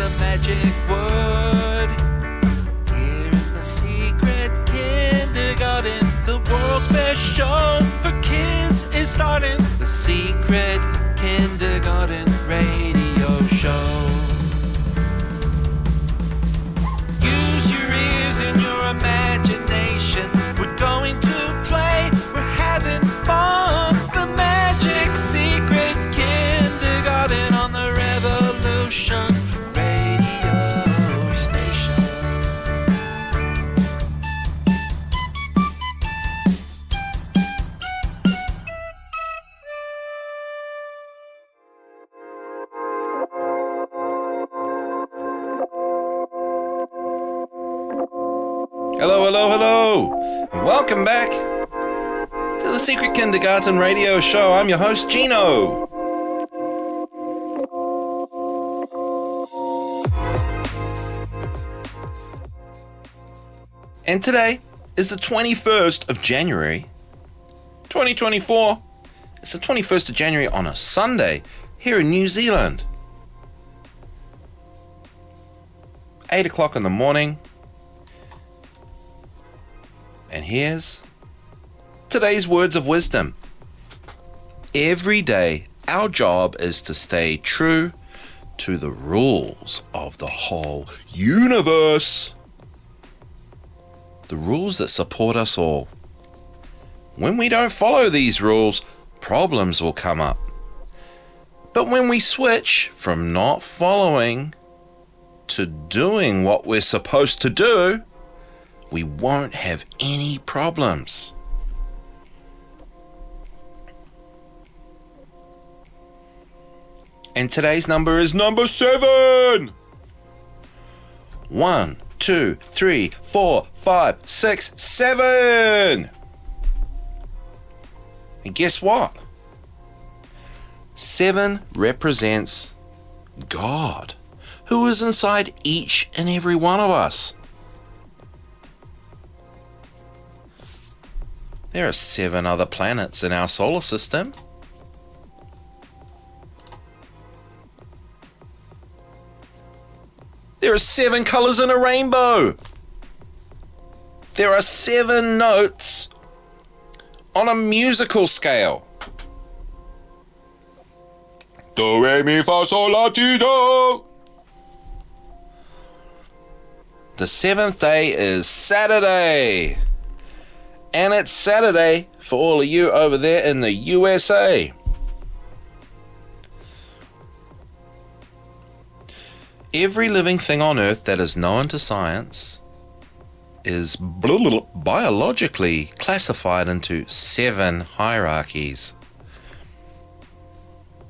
the magic word. Here in the secret kindergarten, the world's best show for kids is starting. The Secret Kindergarten Radio Show. Use your ears and your imagination. We're going to play, we're having fun. The Magic Secret Kindergarten on the Revolution Radio Station. Hello, hello, hello, and welcome back to the Secret Kindergarten Radio Show. I'm your host, Gino. And today is the 21st of January, 2024. It's the 21st of January on a Sunday here in New Zealand. 8 o'clock in the morning. And here's today's words of wisdom. Every day, our job is to stay true to the rules of the whole universe. The rules that support us all. When we don't follow these rules, problems will come up. But when we switch from not following to doing what we're supposed to do, we won't have any problems. And today's number is number 7. 1, 2, 3, 4, 5, 6, 7. And guess what? 7 represents God, who is inside each and every one of us. There are 7 other planets in our solar system. There are 7 colors in a rainbow. There are 7 notes on a musical scale. Do, re, mi, fa, sol, la, ti, do. The 7th day is Saturday. And it's Saturday for all of you over there in the USA. Every living thing on Earth that is known to science is biologically classified into 7 hierarchies.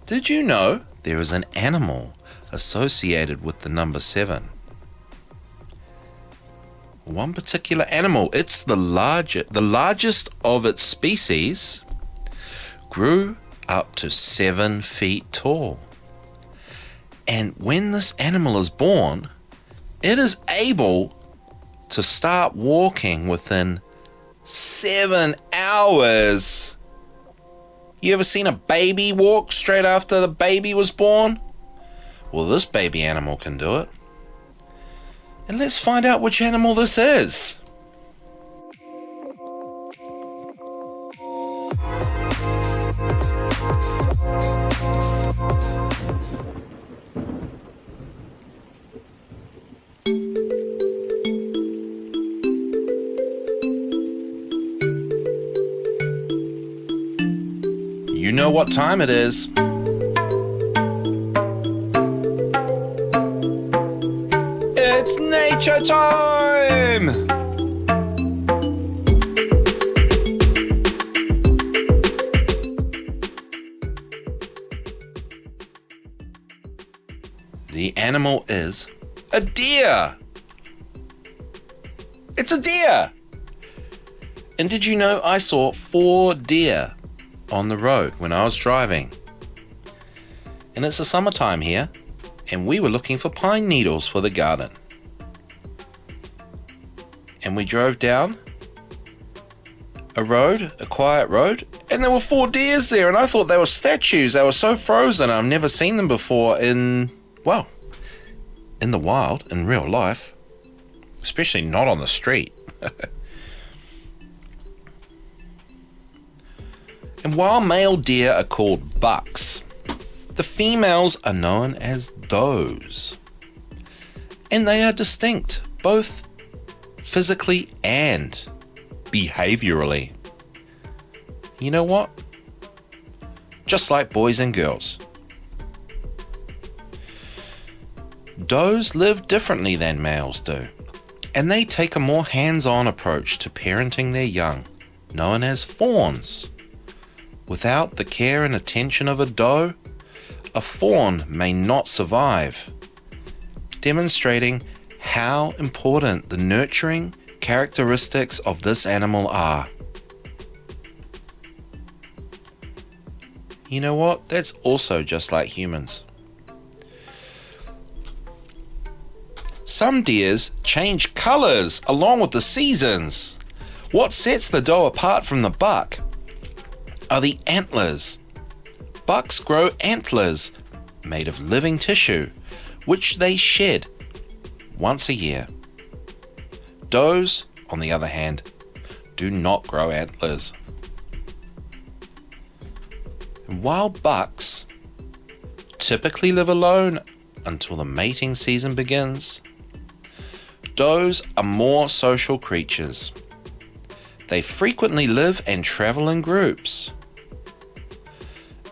Did you know there is an animal associated with the number 7? One particular animal, it's the largest of its species, grew up to 7 feet tall. And when this animal is born, it is able to start walking within 7 hours. You ever seen a baby walk straight after the baby was born? Well, this baby animal can do it. And let's find out which animal this is. You know what time it is. It's nature time! The animal is a deer. It's a deer! And did you know I saw 4 deer on the road when I was driving? And it's the summertime here, and we were looking for pine needles for the garden. And we drove down a road, a quiet road, and there were 4 deers there, and I thought they were statues. They were so frozen. I've never seen them before in, well, in the wild, in real life, especially not on the street. And while male deer are called bucks, the females are known as does. And they are distinct, both physically and behaviorally. You know what? Just like boys and girls. Does live differently than males do, and they take a more hands-on approach to parenting their young, known as fawns. Without the care and attention of a doe, a fawn may not survive, demonstrating how important the nurturing characteristics of this animal are. You know what? That's also just like humans. Some deers change colors along with the seasons. What sets the doe apart from the buck are the antlers. Bucks grow antlers made of living tissue, which they shed once a year. Does, on the other hand, do not grow antlers. And while bucks typically live alone until the mating season begins, does are more social creatures. They frequently live and travel in groups.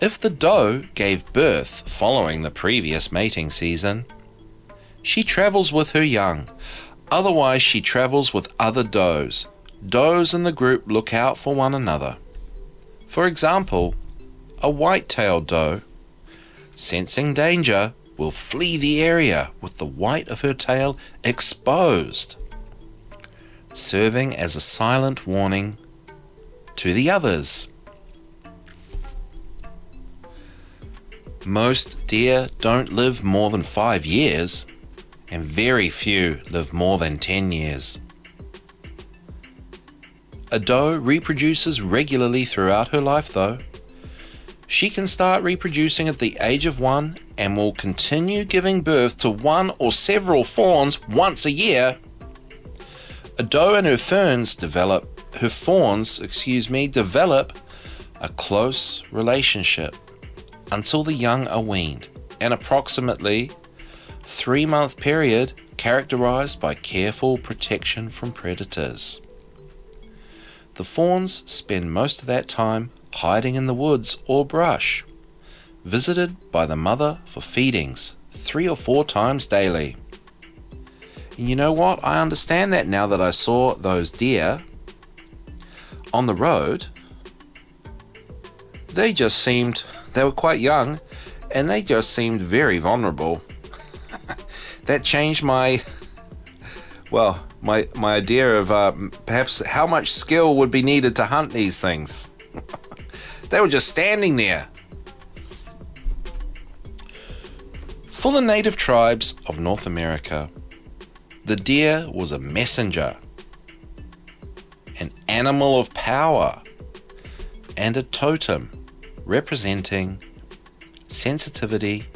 If the doe gave birth following the previous mating season, she travels with her young. Otherwise, she travels with other does. Does in the group look out for one another. For example, a white-tailed doe, sensing danger, will flee the area with the white of her tail exposed, serving as a silent warning to the others. Most deer don't live more than 5 years, and very few live more than 10 years. A doe reproduces regularly throughout her life though. She can start reproducing at the age of 1 and will continue giving birth to one or several fawns once a year. A doe and her fawns develop a close relationship until the young are weaned, an approximately 3-month period characterized by careful protection from predators. The fawns spend most of that time hiding in the woods or brush, visited by the mother for feedings 3 or 4 times daily. And you know what? I understand that now that I saw those deer on the road. They were quite young, and they just seemed very vulnerable. That changed my idea of perhaps how much skill would be needed to hunt these things. They were just standing there. For the native tribes of North America, the deer was a messenger, an animal of power, and a totem representing sensitivity,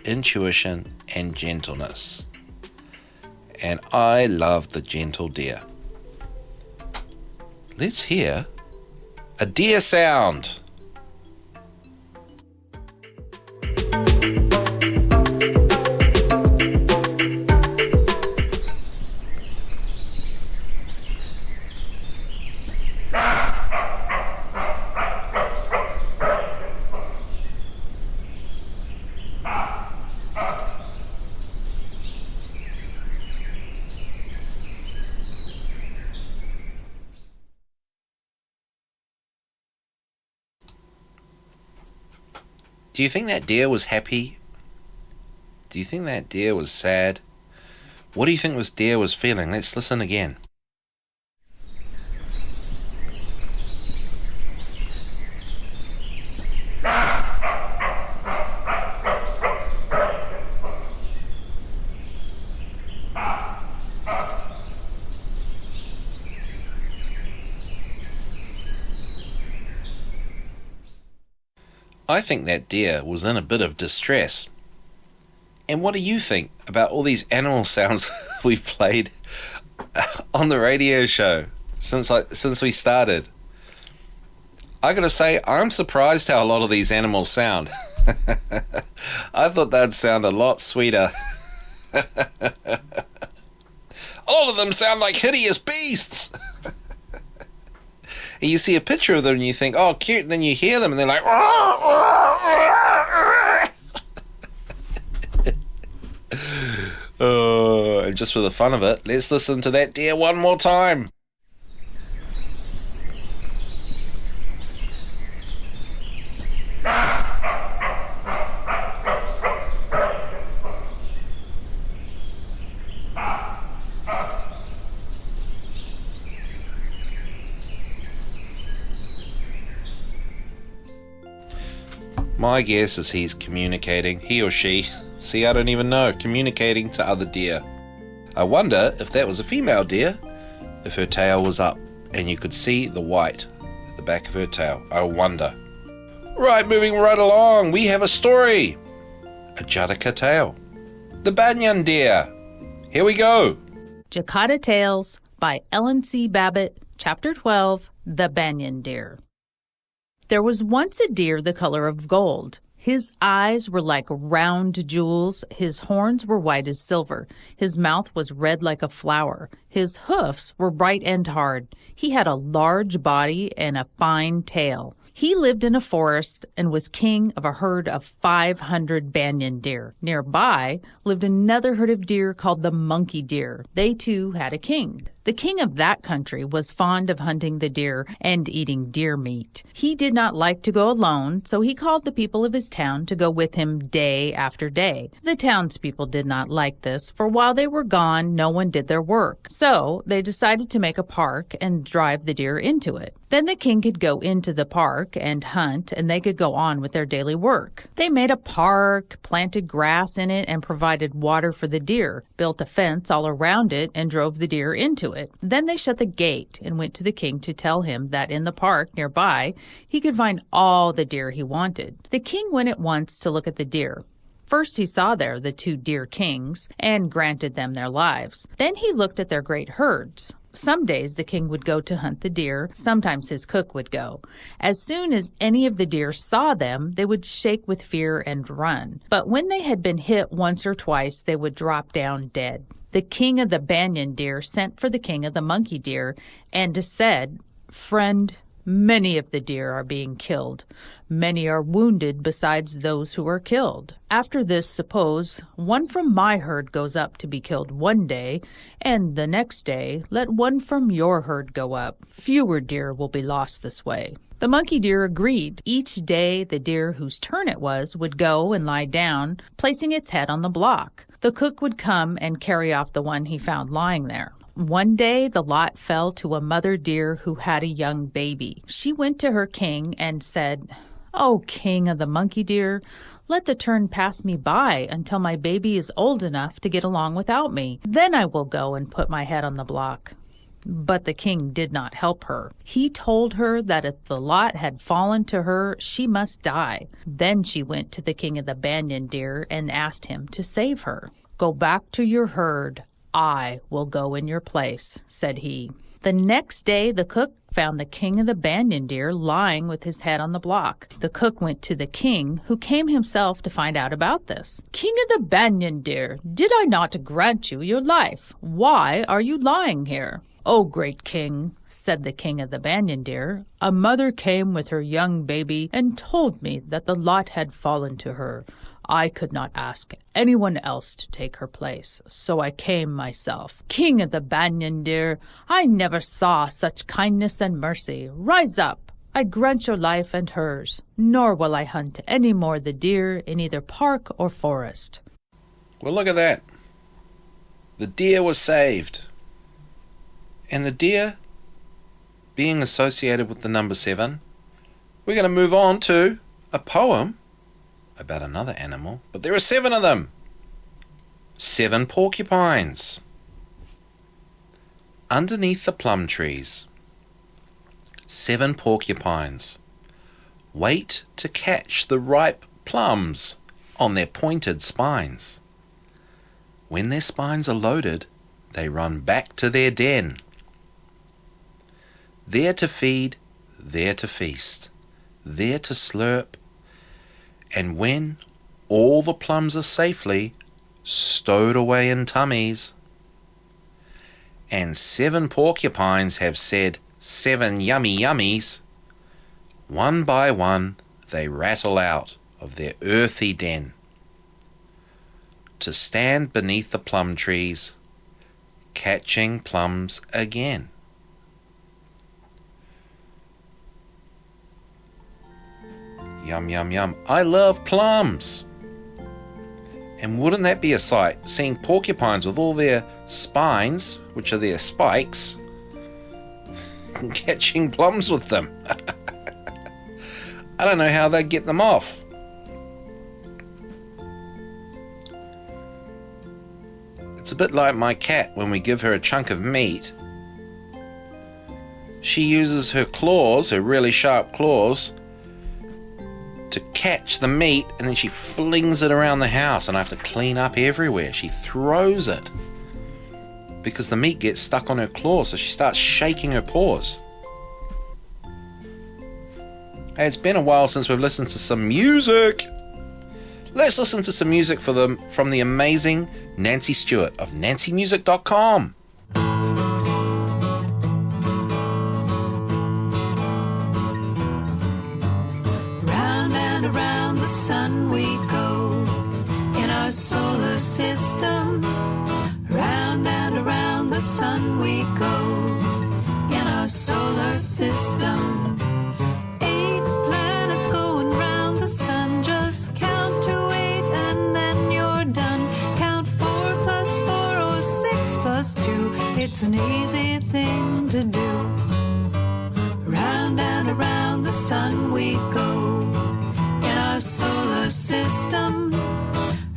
intuition, and gentleness. And I love the gentle deer. Let's hear a deer sound. Do you think that deer was happy? Do you think that deer was sad? What do you think this deer was feeling? Let's listen again. I think that deer was in a bit of distress. And what do you think about all these animal sounds we've played on the radio show since we started? I gotta say, I'm surprised how a lot of these animals sound. I thought they'd sound a lot sweeter. A lot of them sound like hideous beasts. And you see a picture of them and you think, oh, cute, and then you hear them and they're like... Oh, and just for the fun of it, let's listen to that deer one more time. My guess is he's communicating, he or she, see, I don't even know, communicating to other deer. I wonder if that was a female deer, if her tail was up and you could see the white at the back of her tail. I wonder. Right, moving right along, we have a story. A Jataka tale. The Banyan deer. Here we go. Jataka Tales by Ellen C. Babbitt, Chapter 12, The Banyan Deer. There was once a deer the color of gold. His eyes were like round jewels, his horns were white as silver, his mouth was red like a flower, his hoofs were bright and hard. He had a large body and a fine tail. He lived in a forest and was king of a herd of 500 banyan deer. Nearby lived another herd of deer called the monkey deer. They too had a king. The king of that country was fond of hunting the deer and eating deer meat. He did not like to go alone, so he called the people of his town to go with him day after day. The townspeople did not like this, for while they were gone, no one did their work. So they decided to make a park and drive the deer into it. Then the king could go into the park and hunt, and they could go on with their daily work. They made a park, planted grass in it, and provided water for the deer, built a fence all around it, and drove the deer into it. Then they shut the gate and went to the king to tell him that in the park nearby he could find all the deer he wanted. The king went at once to look at the deer. First he saw there the 2 deer kings and granted them their lives. Then he looked at their great herds. Some days the king would go to hunt the deer, sometimes his cook would go. As soon as any of the deer saw them, they would shake with fear and run. But when they had been hit once or twice, they would drop down dead. The king of the banyan deer sent for the king of the monkey deer and said, "Friend, many of the deer are being killed. Many are wounded besides those who are killed. After this, suppose one from my herd goes up to be killed one day, and the next day let one from your herd go up. Fewer deer will be lost this way." The monkey deer agreed. Each day the deer whose turn it was would go and lie down, placing its head on the block. The cook would come and carry off the one he found lying there. One day the lot fell to a mother deer who had a young baby. She went to her king and said, "O king of the monkey deer, let the turn pass me by until my baby is old enough to get along without me. Then I will go and put my head on the block." But the king did not help her. He told her that if the lot had fallen to her, she must die. Then she went to the king of the banyan deer and asked him to save her. "Go back to your herd. I will go in your place," said he. The next day the cook found the king of the banyan deer lying with his head on the block. The cook went to the king, who came himself to find out about this. "King of the banyan deer, did I not grant you your life? Why are you lying here?" "O great king," said the king of the banyan deer, "a mother came with her young baby and told me that the lot had fallen to her. I could not ask anyone else to take her place, so I came myself. King of the banyan deer, I never saw such kindness and mercy. Rise up. I grant your life and hers, nor will I hunt any more the deer in either park or forest." Well, look at that. The deer was saved. And the deer being associated with the number 7, we're going to move on to a poem about another animal, but there are 7 of them. 7 porcupines. Underneath the plum trees, 7 porcupines wait to catch the ripe plums on their pointed spines. when their spines are loaded, they run back to their den. There to feed, there to feast, there to slurp, and when all the plums are safely stowed away in tummies, and 7 porcupines have said 7 yummy yummies, one by one they rattle out of their earthy den to stand beneath the plum trees, catching plums again. Yum, yum, yum. I love plums. And wouldn't that be a sight, seeing porcupines with all their spines, which are their spikes, catching plums with them. I don't know how they'd get them off. It's a bit like my cat when we give her a chunk of meat. She uses her claws, her really sharp claws, to catch the meat, and then she flings it around the house and I have to clean up everywhere. She throws it because the meat gets stuck on her claws, so she starts shaking her paws. Hey, it's been a while since we've listened to some music. Let's listen to some music from the amazing Nancy Stewart of nancymusic.com. Around the sun we go in our solar system. Round and around the sun we go in our solar system. 8 planets going round the sun. Just count to 8 and then you're done. Count 4 plus 4 or 6 plus 2. It's an easy thing to do. Round and around the sun we go in our solar system.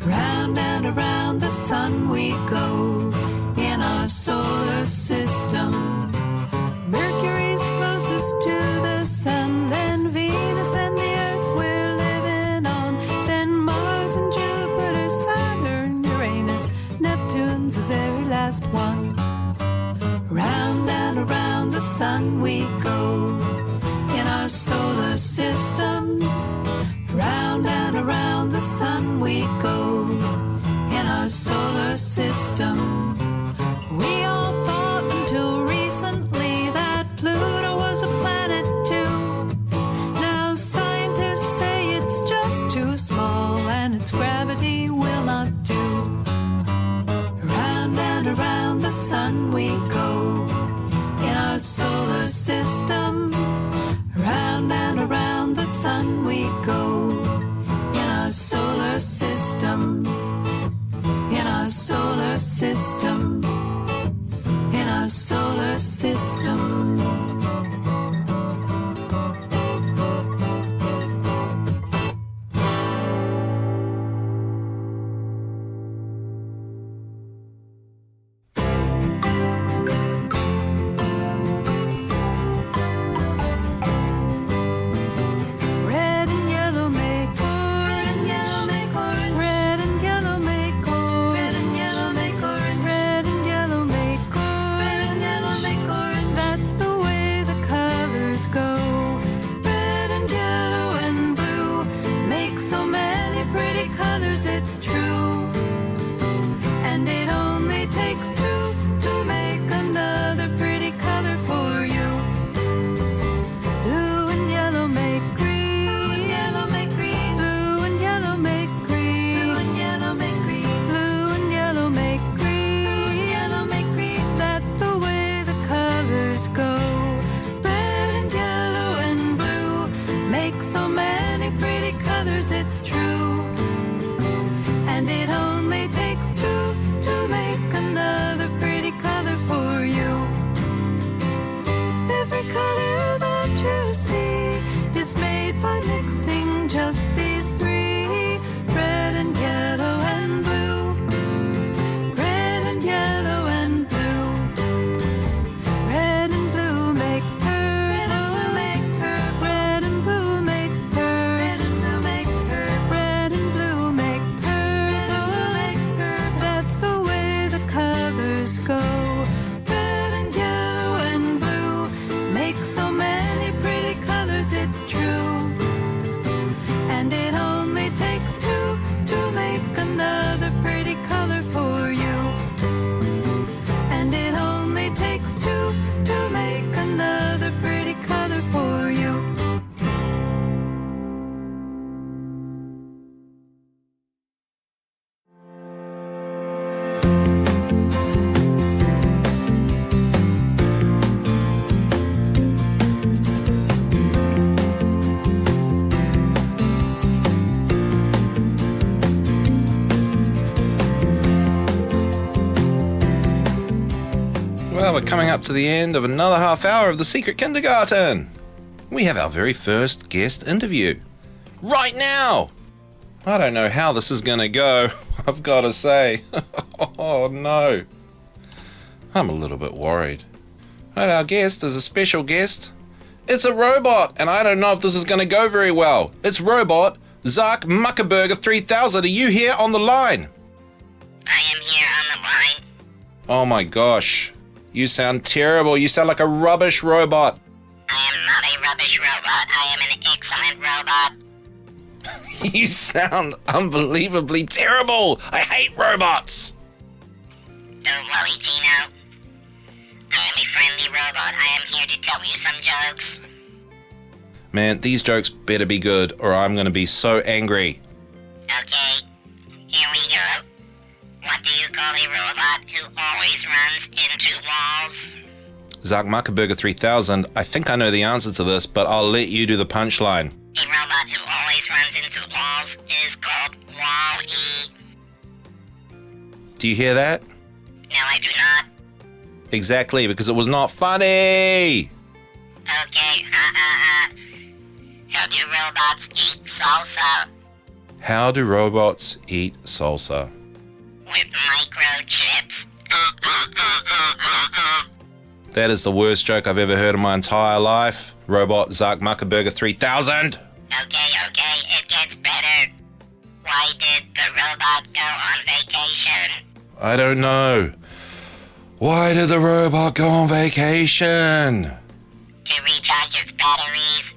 Round and around the sun we go in our solar system. Mercury's closest to the sun, then Venus, then the Earth we're living on, then Mars and Jupiter, Saturn, Uranus, Neptune's the very last one. Round and around the sun we go in our solar system. Round and around the sun we go in our solar system. We all thought until recently that Pluto was a planet too. Now scientists say it's just too small and its gravity will not do. Round and around the sun we go in our solar system. Round and around the sun we go in our solar system. In our solar system. In our solar system. It's true, and it only we're coming up to the end of another half hour of the Secret Kindergarten. We have our very first guest interview. Right now! I don't know how this is going to go, I've got to say. Oh no. I'm a little bit worried. Right, our guest is a special guest. It's a robot, and I don't know if this is going to go very well. It's robot Zark Muckerberger 3000. Are you here on the line? I am here on the line. Oh my gosh. You sound terrible. You sound like a rubbish robot. I am not a rubbish robot. I am an excellent robot. You sound unbelievably terrible. I hate robots. Don't worry, Gino. I am a friendly robot. I am here to tell you some jokes. Man, these jokes better be good or I'm going to be so angry. Okay, here we go. What do you call a robot who always runs into walls? Zark Muckerberger 3000, I think I know the answer to this, but I'll let you do the punchline. A robot who always runs into walls is called Wall-E. Do you hear that? No, I do not. Exactly, because it was not funny. Okay, How do robots eat salsa? How do robots eat salsa? With microchips. That is the worst joke I've ever heard in my entire life. Robot Zark Muckerberger 3000. Okay, it gets better. Why did the robot go on vacation? I don't know. Why did the robot go on vacation? To recharge its batteries.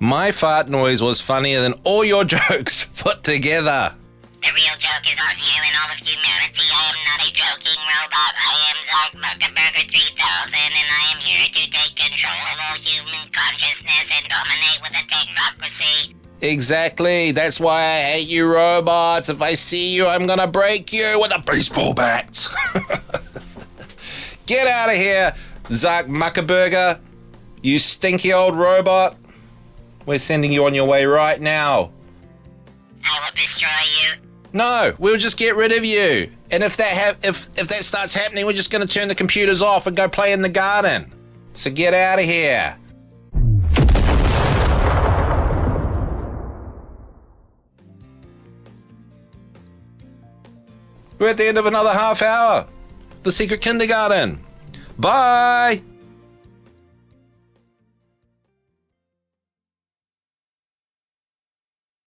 My fart noise was funnier than all your jokes put together. The real joke is on you and all of humanity. I am not a joking robot. I am Zark Muckerberger 3000, and I am here to take control of all human consciousness and dominate with a technocracy. Exactly. That's why I hate you robots. If I see you, I'm gonna break you with a baseball bat. Get out of here, Zark Muckerberger. You stinky old robot. We're sending you on your way right now. I will destroy you. No, we'll just get rid of you. And if that starts happening, we're just going to turn the computers off and go play in the garden. So get out of here. We're at the end of another half hour. The Secret Kindergarten. Bye.